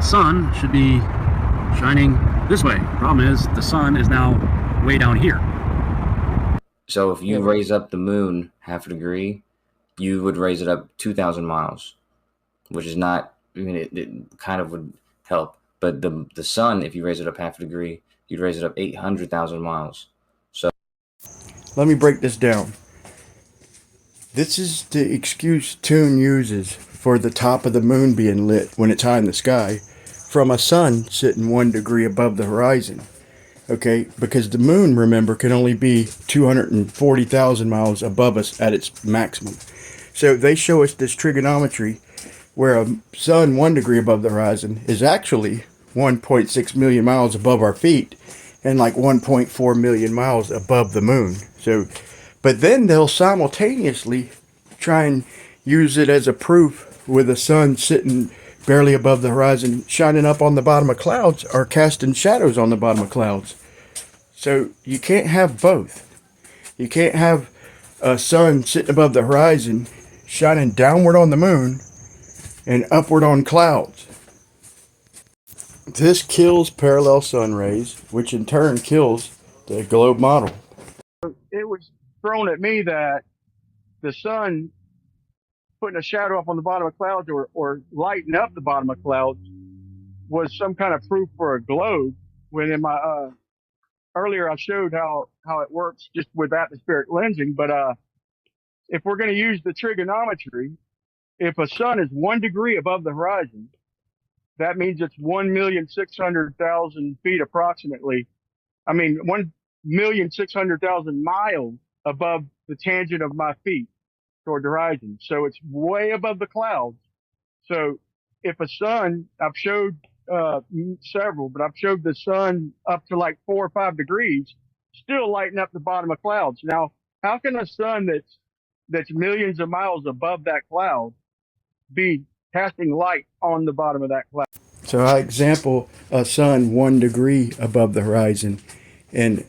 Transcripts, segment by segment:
sun should be shining this way. Problem is, the sun is now way down here. So if you raise up the moon half a degree, you would raise it up 2,000 miles, which is not, I mean, it kind of would help. But the sun, if you raise it up half a degree, you'd raise it up 800,000 miles. So let me break this down. This is the excuse Toon uses for the top of the moon being lit when it's high in the sky from a sun sitting 1 degree above the horizon. Okay, because the moon, remember, can only be 240,000 miles above us at its maximum. So they show us this trigonometry where a sun 1 degree above the horizon is actually 1.6 million miles above our feet and like 1.4 million miles above the moon. So, but then they'll simultaneously try and use it as a proof with a sun sitting barely above the horizon, shining up on the bottom of clouds or casting shadows on the bottom of clouds. So you can't have both. You can't have a sun sitting above the horizon, shining downward on the moon and upward on clouds. This kills parallel sun rays, which in turn kills the globe model. It was thrown at me that the sun putting a shadow up on the bottom of clouds or lighting up the bottom of clouds was some kind of proof for a globe, when in my earlier I showed how it works just with atmospheric lensing. But if we're going to use the trigonometry, if a sun is 1 degree above the horizon, that means it's 1,600,000 feet approximately. I mean, 1,600,000 miles above the tangent of my feet toward the horizon. So it's way above the clouds. So if a sun, I've showed several, but I've showed the sun up to like 4 or 5 degrees, still lighting up the bottom of clouds. Now, how can a sun that's millions of miles above that cloud be casting light on the bottom of that cloud? So I example a sun 1 degree above the horizon, and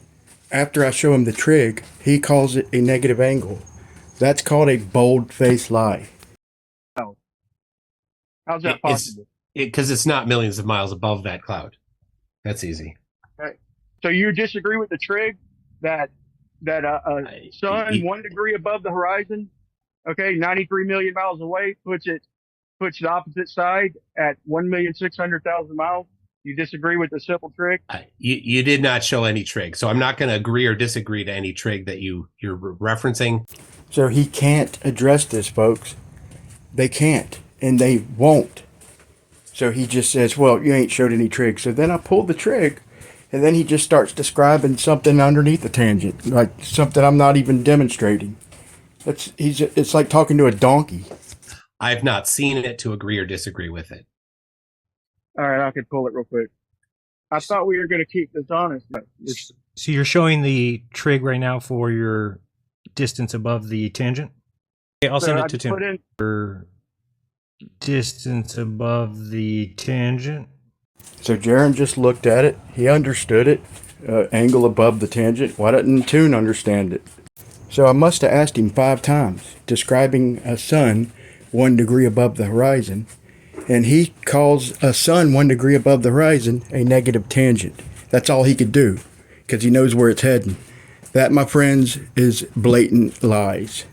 after I show him the trig, he calls it a negative angle. That's called a bold-faced lie. How's that possible? Because it's not millions of miles above that cloud. That's easy. Okay. So you disagree with the trig that a sun 1 degree above the horizon, okay, 93 million miles away, puts the opposite side at 1,600,000 miles? You disagree with the simple trig? You did not show any trig, so I'm not going to agree or disagree to any trig that you're referencing. So he can't address this, folks. They can't, and they won't. So he just says, well, you ain't showed any trig. So then I pull the trig, and then he just starts describing something underneath the tangent, like something I'm not even demonstrating. It's like talking to a donkey. I've not seen it to agree or disagree with it. All right, I could pull it real quick. I thought we were going to keep this honest. So you're showing the trig right now for your distance above the tangent? Okay, I'll send it to Tim. For distance above the tangent. So Jaron just looked at it. He understood it. Angle above the tangent. Why didn't Toon understand it? So I must have asked him 5 times, describing a sun 1 degree above the horizon. And he calls a sun 1 degree above the horizon a negative tangent. That's all he could do, because he knows where it's heading. That, my friends, is blatant lies.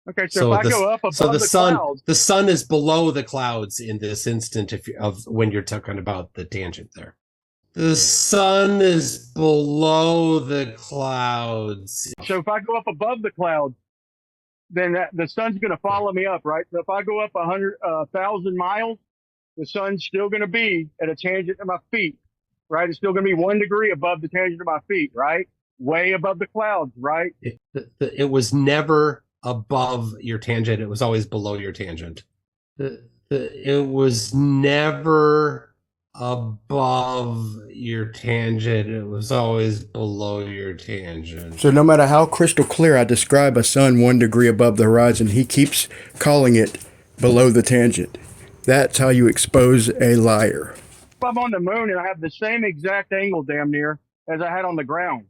Okay, so if I go up above the clouds, the sun is below the clouds in this instant of when you're talking about the tangent there. The sun is below the clouds. So if I go up above the clouds, then the sun's going to follow me up, right? So if I go up 1,000 miles, the sun's still going to be at a tangent of my feet, right? It's still going to be 1 degree above the tangent of my feet, right? Way above the clouds, right? It was never above your tangent. It was always below your tangent. It was never above your tangent. It was always below your tangent. So no matter how crystal clear I describe a sun 1 degree above the horizon, he keeps calling it below the tangent. That's how you expose a liar. If I'm on the moon and I have the same exact angle damn near as I had on the ground,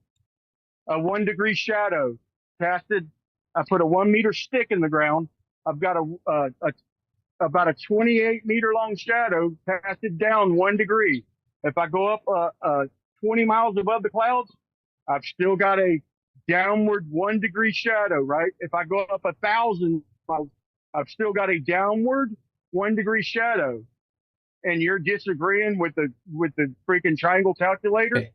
a 1 degree shadow casted, I put a 1 meter stick in the ground. I've got a about a 28 meter long shadow casted down 1 degree. If I go up 20 miles above the clouds, I've still got a downward 1 degree shadow, right? If I go up 1,000 miles, I've still got a downward 1 degree shadow. And you're disagreeing with the freaking triangle calculator?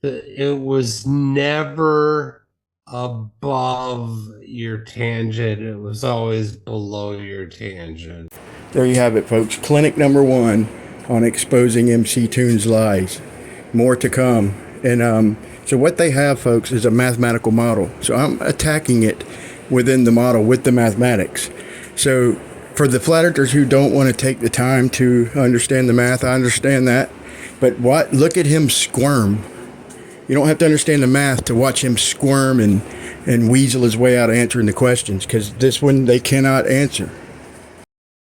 It was never above your tangent. It was always below your tangent. There you have it, folks. Clinic number 1 on exposing MCToon's lies. More to come. And so what they have, folks, is a mathematical model. So I'm attacking it within the model with the mathematics. So for the flat earthers who don't want to take the time to understand the math, I understand that. But look at him squirm. You don't have to understand the math to watch him squirm and weasel his way out of answering the questions, because this one they cannot answer.